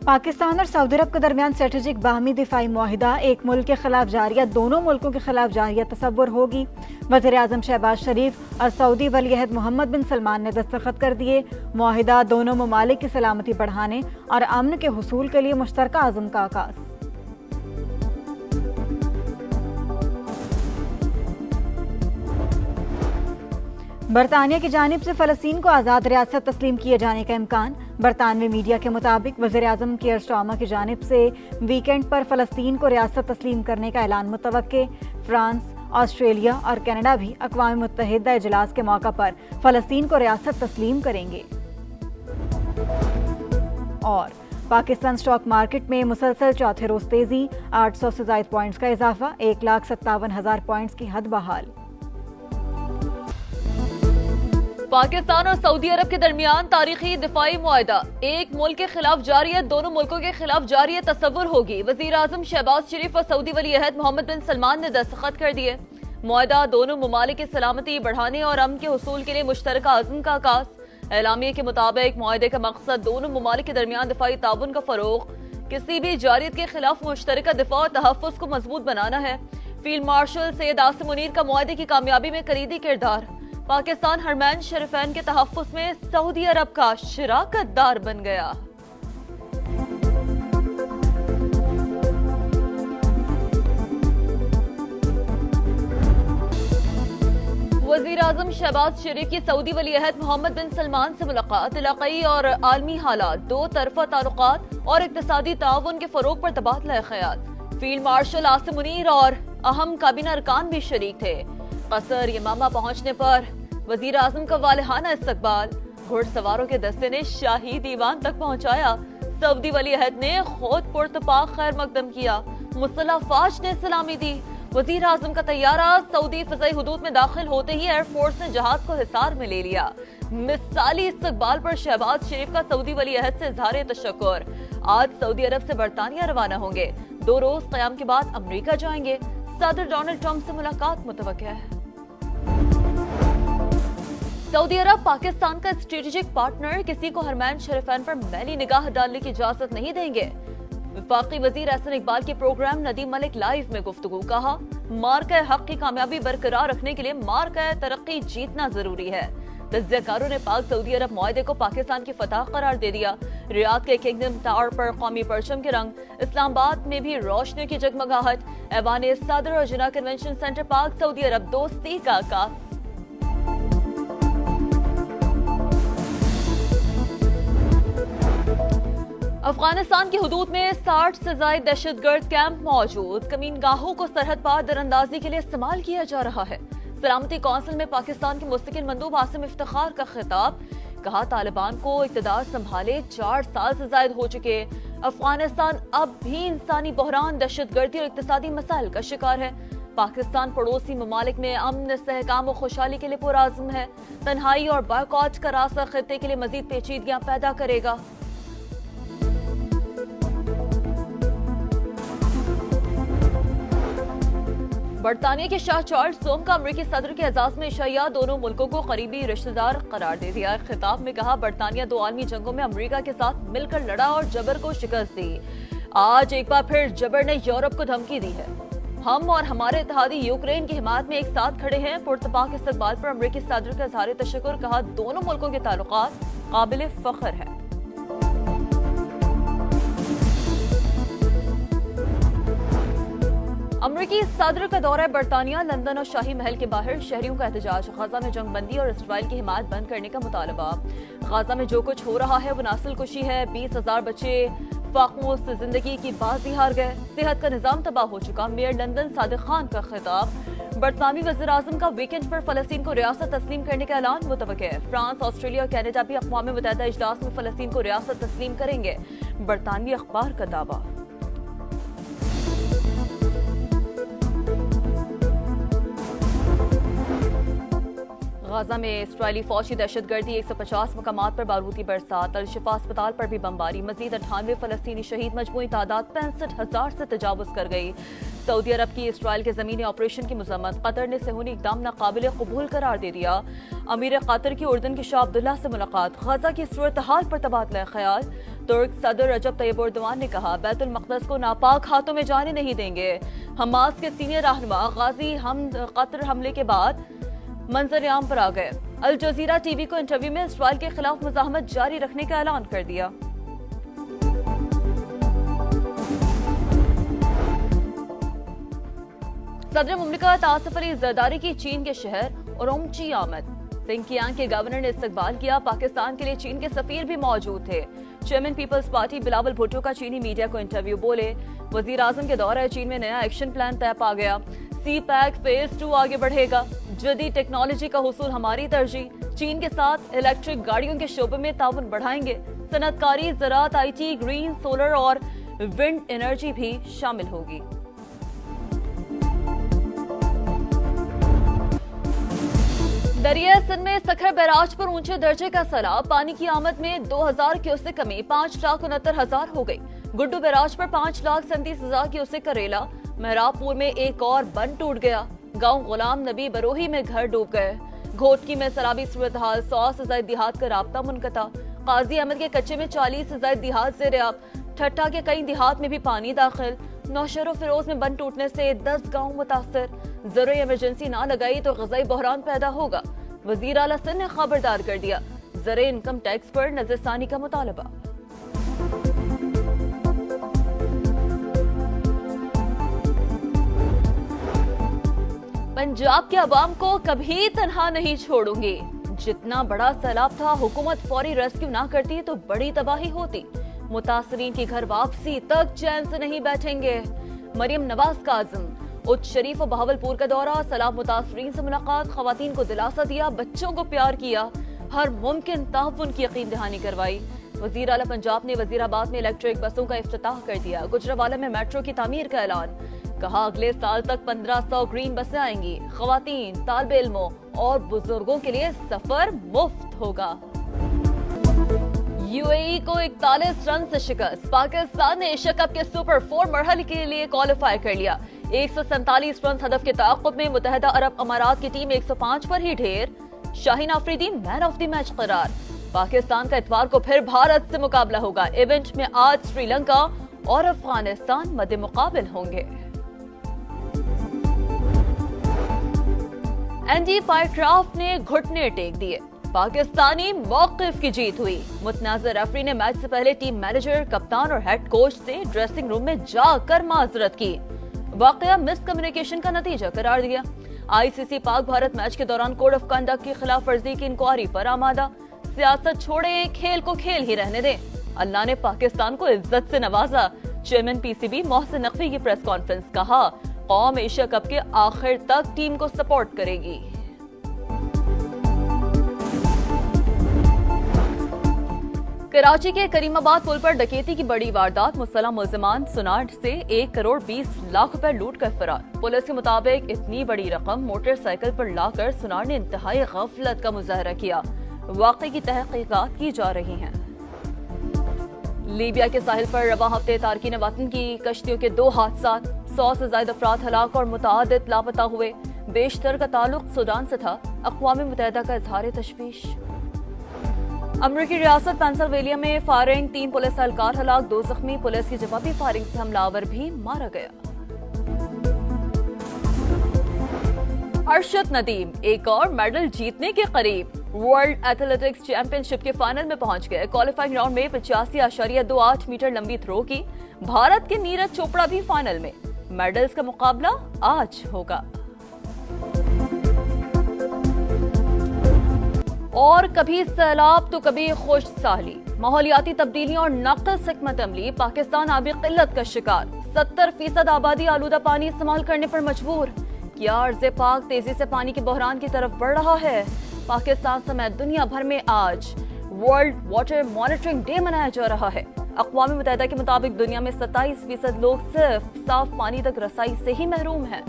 पाकिस्तान और सऊदी अरब के दरमियान स्ट्रेटेजिक बाहमी दिफाई मुआहिदा, एक मुल्क के खिलाफ जारिया दोनों मुल्कों के खिलाफ जारिया तसव्वुर होगी। वज़ीर आज़म शहबाज शरीफ और सऊदी वलीअहद मोहम्मद बिन सलमान ने दस्तखत कर दिए। मुआहिदा दोनों ममालिक की सलामती बढ़ाने और अमन के हुसूल के लिए मुश्तरका अज़्म का आगाज़। बरतानिया की जानिब से फ़लस्तीन को आज़ाद रियासत तस्लीम किए जाने का इम्कान। बरतानवी मीडिया के मुताबिक वज़ीर आज़म कीयर स्टारमर की जानिब से वीकेंड पर फ़लस्तीन को रियासत तस्लीम करने का ऐलान मुतवक्के। फ्रांस, ऑस्ट्रेलिया और कनाडा भी अक़वाम मुत्तहिदा इजलास के मौका पर फ़लस्तीन को रियासत तस्लीम करेंगे। और पाकिस्तान स्टॉक मार्केट में मुसलसल चौथे रोज़ तेज़ी, 800 से ज़ायद पॉइंट्स का इजाफा, 1,57,000 पॉइंट्स की हद बहाल। पाकिस्तान और सऊदी अरब के दरमियान तारीखी दिफाई मुआहिदा, एक मुल्क के खिलाफ जारियत दोनों मुल्कों के खिलाफ जारियत तसव्वुर होगी। वज़ीर आज़म शहबाज शरीफ और सऊदी वलीअहद मोहम्मद बिन सलमान ने दस्तखत कर दिए। मुआहिदा दोनों ममालिक की सलामती बढ़ाने और अमन के हुसूल के लिए मुश्तरका अज़्म का आगाज़। एलामिया के मुताबिक मुआहिदे का मकसद दोनों ममालिक के दरमियान दिफाई ताउन का फ़रोग़, किसी भी जारियत के खिलाफ मुश्तरका दिफा और तहफ़्फ़ुज़ को मजबूत बनाना है। फील्ड मार्शल सैयद आसिम मुनीर का मुआहिदे की कामयाबी में कलीदी किरदार। पाकिस्तान हरमैन शरीफैन के तहफ़्फ़ुज़ में सऊदी अरब का शराकत दार बन गया। वज़ीर आज़म शहबाज शरीफ की सऊदी वलीअहद मोहम्मद बिन सलमान से मुलाकात, इलाक़ाई और आलमी हालात, दो तरफ़ा ताल्लुक़ात और इक़्तिसादी ताउन के फ़रोग़ पर तबादला ख़याल। फील्ड मार्शल आसिम मुनीर और अहम काबीना अरकान भी शरीक थे। कसर यमामा पहुंचने पर वज़ीर आज़म का वालिहाना इस्तकबाल, घुड़सवारों के दस्ते ने शाही दीवान तक पहुंचाया। सऊदी वलीअहद ने खुद पुरतपाक खैर मकदम किया, मुसल्लह फ़ौज ने सलामी दी। वज़ीर आज़म का तैयारा सऊदी फ़ज़ाई हुदूद में दाखिल होते ही एयरफोर्स ने जहाज को हिसार में ले लिया। मिसाली इस्तकबाल पर शहबाज शरीफ का सऊदी वलीअहद से इज़हार तशक्कुर। आज सऊदी अरब से बरतानिया रवाना होंगे, 2 रोज़ क़याम के बाद अमरीका जाएंगे। सदर डोनाल्ड ट्रंप से मुलाकात मुतवक्किल है। सऊदी अरब पाकिस्तान का स्ट्रेटेजिक पार्टनर, किसी को हरमैन शरीफैन पर मैली निगाह डालने की इजाजत नहीं देंगे। वफाकी वजीर एहसन इकबाल के प्रोग्राम नदीम मलिक लाइव में गुफ्तगू, कहा मार्का हक की कामयाबी बरकरार रखने के लिए मार्का तरक्की जीतना जरूरी है। तज्ज़ियाकारों ने पाक सऊदी अरब मुआहिदे को पाकिस्तान की फतह करार दे दिया। रियाद के किंगडम टावर पर कौमी परचम के रंग, इस्लामाबाद में भी रोशनी की जगमगाहट। ऐवान सदर और जिना कन्वेंशन सेंटर पाक सऊदी अरब दोस्ती का आगाज। अफगानिस्तान की हुदूद में 60 से ज्यादा दहशतगर्द कैंप मौजूद, कमीनगाहों को सरहद पार दरअंदाजी के लिए इस्तेमाल किया जा रहा है। सलामती कौंसिल में पाकिस्तान के मुस्तकिल मंदूब आसिम इफ्तिखार का खिताब, कहा तालिबान को इक़्तिदार संभाले 4 साल से ज्यादा हो चुके। अफगानिस्तान अब भी इंसानी बहरान, दहशतगर्दी और इक़्तिसादी मसाइल का शिकार है। पाकिस्तान पड़ोसी ममालिक में अमन, इस्तेहकाम और खुशहाली के लिए पुरआज़्म है। तन्हाई और बॉयकॉट का रास्ता खित्ते के लिए मजीद पेचीदगियां पैदा करेगा। बरतानिया के शाह चार्ल्स सोम का अमरीकी सदर के एजाज में इशाया, दोनों मुल्कों को करीबी रिश्तेदार करार दे दिया। खिताब में कहा बरतानिया 2 आलमी जंगों में अमरीका के साथ मिलकर लड़ा और जबर को शिकस्त दी। आज एक बार फिर जबर ने यूरोप को धमकी दी है। हम और हमारे इत्तेहादी यूक्रेन की हिमायत में एक साथ खड़े हैं। पुरतपाक इस्तकबाल पर अमरीकी सदर का इज़हार तशक्कुर, कहा दोनों मुल्कों के ताल्लुकात काबिल फख्र है। अमरीकी सदर का दौरा बरतानिया, लंदन और शाही महल के बाहर शहरियों का एहतजाज। गाजा में जंग बंदी और इसराइल की हिमायत बंद करने का मुतालबा। गाजा में जो कुछ हो रहा है वो नस्ल कुशी है। 20,000 बच्चे फाकमों से जिंदगी की बाजी हार गए। सेहत का निजाम तबाह हो चुका। मेयर लंदन सादिक खान का खिताब। बरतानवी वज़ीर आज़म का वीकेंड पर फ़लस्तीन को रियासत तस्लीम करने का ऐलान मुतवक्किल है। फ्रांस, ऑस्ट्रेलिया और कनाडा भी अक़वाम मुत्तहिदा इजलास में फ़लस्तीन को रियासत तस्लीम करेंगे। बरतानवी अखबार का दावा। गाजा में इसराइली फौज की दहशतगर्दी, 150 मकामात पर बारूदी बरसात। अल शिफा अस्पताल पर भी बमबारी। मजीद 98 फलस्तीनी शहीद, मजमूई तादाद 65,000 से तजावुज कर गई। सऊदी अरब की इसराइल के ज़मीनी ऑपरेशन की मज़म्मत। कतर ने सेहूनी इक़दाम नाकाबिल कबूल करार दे दिया। अमीर कतर की उर्दन के शाह अब्दुल्ला से मुलाकात। गाजा की सूरत हाल पर तबादला ख्याल। ترک صدر رجب طیب اردوان نے کہا بیت المقدس کو ناپاک ہاتھوں میں جانے نہیں دیں گے۔ حماس کے سینئر رہنما غازی حمد قطر حملے کے بعد منظر عام پر آ گئے۔ الجزیرہ ٹی وی کو انٹرویو میں اسرائیل کے خلاف مزاحمت جاری رکھنے کا اعلان کر دیا۔ صدر مملکت آصف علی زرداری کی چین کے شہر اورومچی آمد۔ سنکیانگ کے گورنر نے استقبال کیا۔ پاکستان کے لیے چین کے سفیر بھی موجود تھے۔ چیئرمین پیپلز پارٹی بلاول بھٹو کا چینی میڈیا کو انٹرویو، بولے وزیر اعظم کے دورہ چین میں نیا ایکشن پلان طے پا گیا۔ سی پیک فیز 2 آگے بڑھے گا۔ جدید ٹیکنالوجی کا حصول ہماری ترجیح۔ چین کے ساتھ الیکٹرک گاڑیوں کے شعبے میں تعاون بڑھائیں گے۔ صنعت کاری، زراعت، آئی ٹی، گرین، سولر اور ونڈ انرجی بھی شامل ہوگی۔ دریائے سندھ میں سکھر بیراج پر اونچے درجے کا سیلاب، پانی کی آمد میں 2000 کیوسک کمی، 5,69,000 ہو گئی۔ گڈو بیراج پر 5,37,000 کیوسک کا ریلا۔ مہراب پور میں ایک اور بند ٹوٹ گیا۔ گاؤں غلام نبی بروہی میں گھر ڈوب گئے۔ گھوٹکی میں سیلابی صورتحال، 100 سے زائد دیہات کا رابطہ منقطع۔ قاضی احمد کے کچے میں 40 سے زائد دیہات زیر آب۔ ٹھٹھا کے کئی دیہات میں بھی پانی داخل۔ نوشہر و فیروز میں بند ٹوٹنے سے 10 گاؤں متاثر۔ ضروری ایمرجنسی نہ لگائی تو غذائی بحران پیدا ہوگا۔ وزیر اعلیٰ سندھ نے خبردار کر دیا، زرعی انکم ٹیکس پر نظر ثانی کا مطالبہ۔ پنجاب کے عوام کو کبھی تنہا نہیں چھوڑوں گی۔ جتنا بڑا سیلاب تھا، حکومت فوری ریسکیو نہ کرتی تو بڑی تباہی ہوتی۔ متاثرین کی گھر واپسی تک چین سے نہیں بیٹھیں گے۔ مریم نواز کا عزم۔ اچ شریف و بہاولپور کا دورہ، سیلاب متاثرین سے ملاقات، خواتین کو دلاسا دیا، بچوں کو پیار کیا، ہر ممکن تعاون کی یقین دہانی کروائی۔ وزیر اعلیٰ پنجاب نے وزیر آباد میں الیکٹرک بسوں کا افتتاح کر دیا۔ گجرانوالہ میں میٹرو کی تعمیر کا اعلان، کہا اگلے سال تک 1500 گرین بسیں آئیں گی۔ خواتین، طالب علموں اور بزرگوں کے لیے سفر مفت ہوگا۔ یو اے ای کو 41 رن سے شکست، پاکستان نے ایشیا کپ کے سپر 4 مرحلے کے لیے کوالیفائی کر لیا۔ 147 رنز ہدف کے تعاقب میں متحدہ عرب امارات کی ٹیم 105 پر ہی ڈھیر۔ شاہین آفریدی مین آف دی میچ قرار۔ پاکستان کا اتوار کو پھر بھارت سے مقابلہ ہوگا۔ ایونٹ میں آج سری لنکا اور افغانستان مد مقابل ہوں گے۔ اینڈی فائرکرافٹ نے گھٹنے ٹیک دیے، پاکستانی موقف کی جیت ہوئی۔ متنازع ریفری نے میچ سے پہلے ٹیم مینیجر، کپتان اور ہیڈ کوچ سے ڈریسنگ روم میں جا کر معذرت کی۔ واقعہ مس کمیونیکیشن کا نتیجہ قرار دیا۔ آئی سی سی پاک بھارت میچ کے دوران کوڈ آف کنڈکٹ کی خلاف ورزی کی انکوائری پر آمادہ۔ سیاست چھوڑیں، کھیل کو کھیل ہی رہنے دیں۔ اللہ نے پاکستان کو عزت سے نوازا۔ Chairman P C B Mohsin Naqvi کی پریس کانفرنس، کہا قوم ایشیا کپ کے آخر تک ٹیم کو سپورٹ کرے گی۔ کراچی کے کریم آباد پل پر ڈکیتی کی بڑی واردات، مسلح ملزمان سناڑ سے 1 کروڑ 20 لاکھ روپے لوٹ کر فرار۔ پولیس کے مطابق اتنی بڑی رقم موٹر سائیکل پر لا کر سناڑ نے انتہائی غفلت کا مظاہرہ کیا۔ واقعے کی تحقیقات کی جا رہی ہیں۔ لیبیا کے ساحل پر رواں ہفتے تارکین وطن کی کشتیوں کے 2 حادثات، 100 سے زائد افراد ہلاک اور متعدد لاپتہ ہوئے۔ بیشتر کا تعلق سوڈان سے تھا۔ اقوام متحدہ کا اظہار تشویش۔ امریکی ریاست پینسلوینیا میں فائرنگ، 3 پولیس اہلکار ہلاک، 2 زخمی۔ پولیس کی جوابی فائرنگ سے حملہ آور بھی مارا گیا۔ ارشد ندیم ایک اور میڈل جیتنے کے قریب، ورلڈ ایتھلیٹکس چیمپئن شپ کے فائنل میں پہنچ گئے۔ کوالیفائنگ راؤنڈ میں 85.28 میٹر لمبی تھرو کی بھارت کے نیرج چوپڑا بھی فائنل میں۔ میڈلز کا مقابلہ آج ہوگا۔ اور کبھی سیلاب تو کبھی خشک سالی، ماحولیاتی تبدیلیاں اور ناقص حکمت عملی، پاکستان آبی قلت کا شکار۔ 70% آبادی آلودہ پانی استعمال کرنے پر مجبور۔ کیا ارض پاک تیزی سے پانی کے بحران کی طرف بڑھ رہا ہے؟ پاکستان سمیت دنیا بھر میں آج ورلڈ واٹر مانیٹرنگ ڈے منایا جا رہا ہے۔ اقوام متحدہ کے مطابق دنیا میں 27% لوگ صرف صاف پانی تک رسائی سے ہی محروم ہیں۔